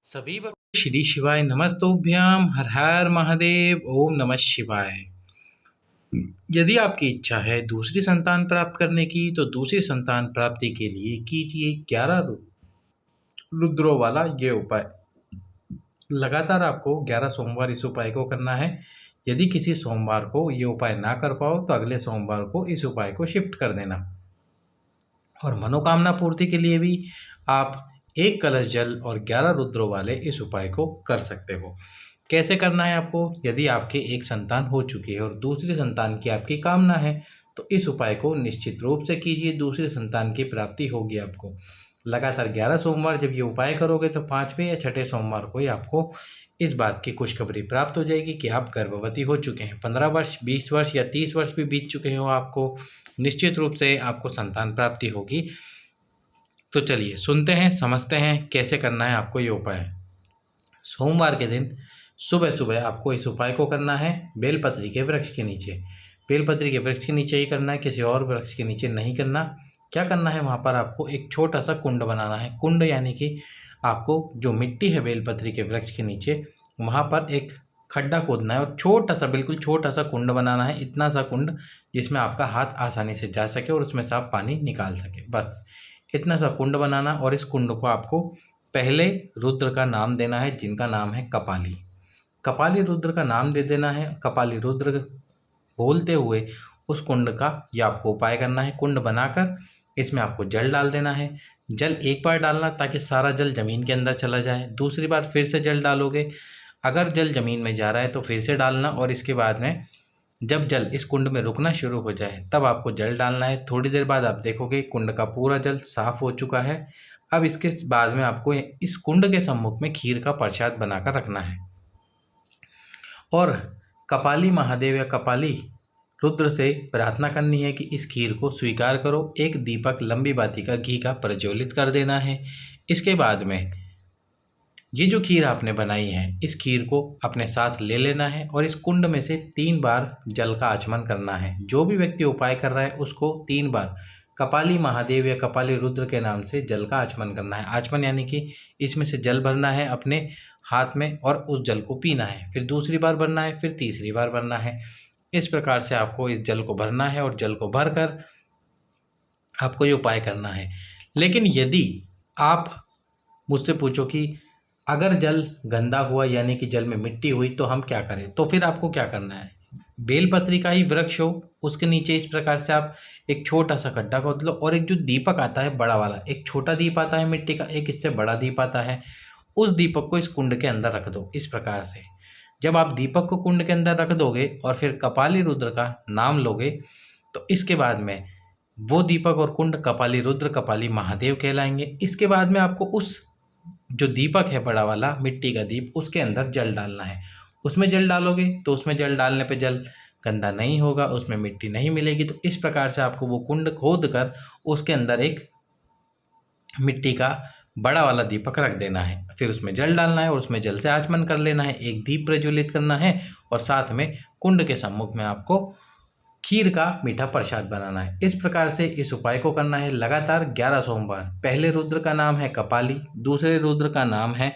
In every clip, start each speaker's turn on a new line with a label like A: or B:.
A: सभी भक्तों श्री शिवाय नमस्तोभ्याम हर हर महादेव ओम नमः शिवाय। यदि आपकी इच्छा है दूसरी संतान प्राप्त करने की तो दूसरी संतान प्राप्ति के लिए कीजिए 11 रुद्रों वाला ये उपाय। लगातार आपको 11 सोमवार इस उपाय को करना है। यदि किसी सोमवार को ये उपाय ना कर पाओ तो अगले सोमवार को इस उपाय को शिफ्ट कर देना। और मनोकामना पूर्ति के लिए भी आप 1 कलश जल और 11 रुद्रों वाले इस उपाय को कर सकते हो। कैसे करना है आपको? यदि आपके एक संतान हो चुकी है और दूसरी संतान की आपकी कामना है तो इस उपाय को निश्चित रूप से कीजिए, दूसरी संतान की प्राप्ति होगी आपको। लगातार 11 सोमवार जब ये उपाय करोगे तो 5वें या 6ठे सोमवार को ही आपको इस बात की खुशखबरी प्राप्त हो जाएगी कि आप गर्भवती हो चुके हैं। 15 वर्ष, 20 वर्ष या 30 वर्ष भी बीत चुके हो, आपको निश्चित रूप से आपको संतान प्राप्ति होगी। तो चलिए सुनते हैं, समझते हैं कैसे करना है आपको ये उपाय। सोमवार के दिन सुबह सुबह आपको इस उपाय को करना है बेलपत्री के वृक्ष के नीचे। बेलपत्री के वृक्ष के नीचे ही करना है, किसी और वृक्ष के नीचे नहीं करना। क्या करना है, वहाँ पर आपको एक छोटा सा कुंड बनाना है। कुंड यानी कि आपको जो मिट्टी है बेलपत्री के वृक्ष के नीचे वहाँ पर एक खड्डा खोदना है और छोटा सा, बिल्कुल छोटा सा कुंड बनाना है। इतना सा कुंड जिसमें आपका हाथ आसानी से जा सके और उसमें से आप पानी निकाल सके, बस इतना सा कुंड बनाना। और इस कुंड को आपको पहले रुद्र का नाम देना है जिनका नाम है कपाली। कपाली रुद्र का नाम दे देना है। कपाली रुद्र बोलते हुए उस कुंड का ये आपको उपाय करना है। कुंड बनाकर इसमें आपको जल डाल देना है। जल एक बार डालना ताकि सारा जल ज़मीन के अंदर चला जाए। दूसरी बार फिर से जल डालोगे, अगर जल ज़मीन में जा रहा है तो फिर से डालना। और इसके बाद में जब जल इस कुंड में रुकना शुरू हो जाए तब आपको जल डालना है। थोड़ी देर बाद आप देखोगे कुंड का पूरा जल साफ हो चुका है। अब इसके बाद में आपको इस कुंड के सम्मुख में खीर का प्रसाद बनाकर रखना है और कपाली महादेव या कपाली रुद्र से प्रार्थना करनी है कि इस खीर को स्वीकार करो। एक दीपक लंबी बाती का घी का प्रज्वलित कर देना है। इसके बाद में ये जो खीर आपने बनाई है इस खीर को अपने साथ ले लेना है और इस कुंड में से 3 बार जल का आचमन करना है। जो भी व्यक्ति उपाय कर रहा है उसको 3 बार कपाली महादेव या कपाली रुद्र के नाम से जल का आचमन करना है। आचमन यानी कि इसमें से जल भरना है अपने हाथ में और उस जल को पीना है। फिर दूसरी बार भरना है, फिर तीसरी बार भरना है। इस प्रकार से आपको इस जल को भरना है और जल को भरकर आपको ये उपाय करना है। लेकिन यदि आप मुझसे पूछो कि अगर जल गंदा हुआ यानी कि जल में मिट्टी हुई तो हम क्या करें, तो फिर आपको क्या करना है, बेलपत्री का ही वृक्ष हो उसके नीचे इस प्रकार से आप एक छोटा सा गड्ढा खोद लो और एक जो दीपक आता है बड़ा वाला, एक छोटा दीप आता है मिट्टी का, एक इससे बड़ा दीप आता है, उस दीपक को इस कुंड के अंदर रख दो। इस प्रकार से जब आप दीपक को कुंड के अंदर रख दोगे और फिर कपाली रुद्र का नाम लोगे तो इसके बाद में वो दीपक और कुंड कपाली रुद्र कपाली महादेव कहलाएंगे। इसके बाद में आपको उस जो दीपक है बड़ा वाला मिट्टी का दीप उसके अंदर जल डालना है। उसमें जल डालोगे तो उसमें जल डालने पे जल गंदा नहीं होगा, उसमें मिट्टी नहीं मिलेगी। तो इस प्रकार से आपको वो कुंड खोद कर उसके अंदर एक मिट्टी का बड़ा वाला दीपक रख देना है। फिर उसमें जल डालना है और उसमें जल से आचमन कर लेना है। एक दीप प्रज्वलित करना है और साथ में कुंड के सम्मुख में आपको खीर का मीठा प्रसाद बनाना है। इस प्रकार से इस उपाय को करना है लगातार 11 सोमवार। पहले रुद्र का नाम है कपाली, दूसरे रुद्र का नाम है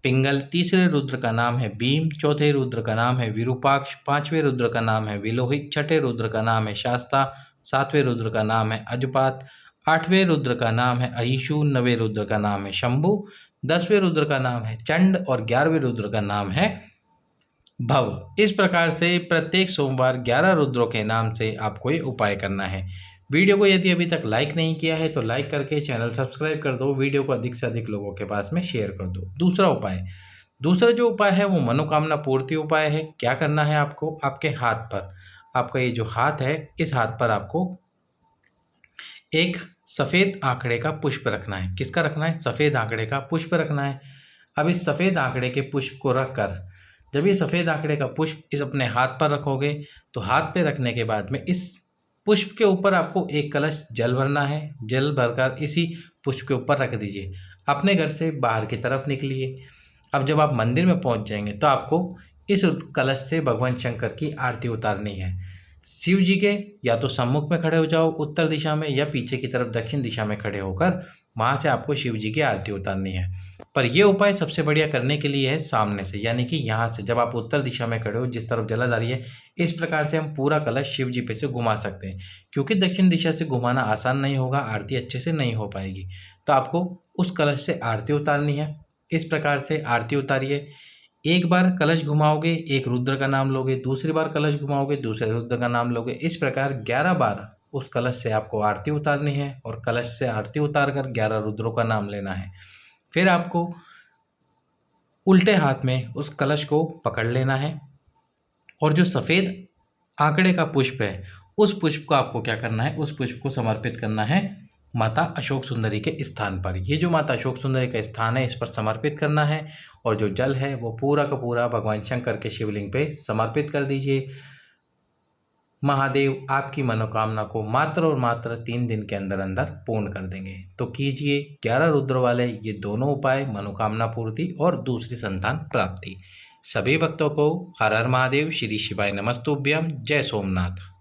A: पिंगल, तीसरे रुद्र का नाम है भीम, चौथे रुद्र का नाम है विरूपाक्ष, 5वें रुद्र का नाम है विलोहित, 6ठे रुद्र का नाम है शास्ता, 7वें रुद्र का नाम है अजपात, 8वें रुद्र का नाम है अहिशु, 9वें रुद्र का नाम है शंभु, 10वें रुद्र का नाम है चंड और 11वें रुद्र का नाम है भव। इस प्रकार से प्रत्येक सोमवार 11 रुद्रों के नाम से आपको ये उपाय करना है। वीडियो को यदि अभी तक लाइक नहीं किया है तो लाइक करके चैनल सब्सक्राइब कर दो। वीडियो को अधिक से अधिक लोगों के पास में शेयर कर दो। दूसरा जो उपाय है वो मनोकामना पूर्ति उपाय है। क्या करना है आपको, आपके हाथ पर, आपका ये जो हाथ है इस हाथ पर आपको एक सफ़ेद आंकड़े का पुष्प रखना है। किसका रखना है, सफ़ेद आंकड़े का पुष्प रखना है। अब इस सफ़ेद आंकड़े के पुष्प को रखकर जब ये सफ़ेद आंकड़े का पुष्प इस अपने हाथ पर रखोगे तो हाथ पे रखने के बाद में इस पुष्प के ऊपर आपको 1 कलश जल भरना है। जल भरकर इसी पुष्प के ऊपर रख दीजिए। अपने घर से बाहर की तरफ निकलिए। अब जब आप मंदिर में पहुंच जाएंगे तो आपको इस कलश से भगवान शंकर की आरती उतारनी है। शिव जी के या तो सम्मुख में खड़े हो जाओ उत्तर दिशा में, या पीछे की तरफ दक्षिण दिशा में खड़े होकर वहाँ से आपको शिव जी की आरती उतारनी है। पर ये उपाय सबसे बढ़िया करने के लिए है सामने से, यानी कि यहाँ से जब आप उत्तर दिशा में खड़े हो, जिस तरफ जलाधारी है, इस प्रकार से हम पूरा कलश शिव जी पे से घुमा सकते हैं। क्योंकि दक्षिण दिशा से घुमाना आसान नहीं होगा, आरती अच्छे से नहीं हो पाएगी, तो आपको उस कलश से आरती उतारनी है। इस प्रकार से आरती उतारिए। एक बार कलश घुमाओगे, एक रुद्र का नाम लोगे, दूसरी बार कलश घुमाओगे, दूसरे रुद्र का नाम लोगे। इस प्रकार 11 बार उस कलश से आपको आरती उतारनी है, और कलश से आरती उतार कर 11 रुद्रों का नाम लेना है। फिर आपको उल्टे हाथ में उस कलश को पकड़ लेना है, और जो सफ़ेद आंकड़े का पुष्प है, उस पुष्प को आपको क्या करना है, उस पुष्प को समर्पित करना है माता अशोक सुंदरी के स्थान पर। ये जो माता अशोक सुंदरी का स्थान है, इस पर समर्पित करना है, और जो जल है वो पूरा का पूरा भगवान शंकर के शिवलिंग पे समर्पित कर दीजिए। महादेव आपकी मनोकामना को मात्र और मात्र 3 दिन के अंदर अंदर पूर्ण कर देंगे। तो कीजिए 11 रुद्र वाले ये दोनों उपाय, मनोकामना पूर्ति और दूसरी संतान प्राप्ति। सभी भक्तों को हर हर महादेव, श्री शिवाय नमस्तुभ्यम, जय सोमनाथ।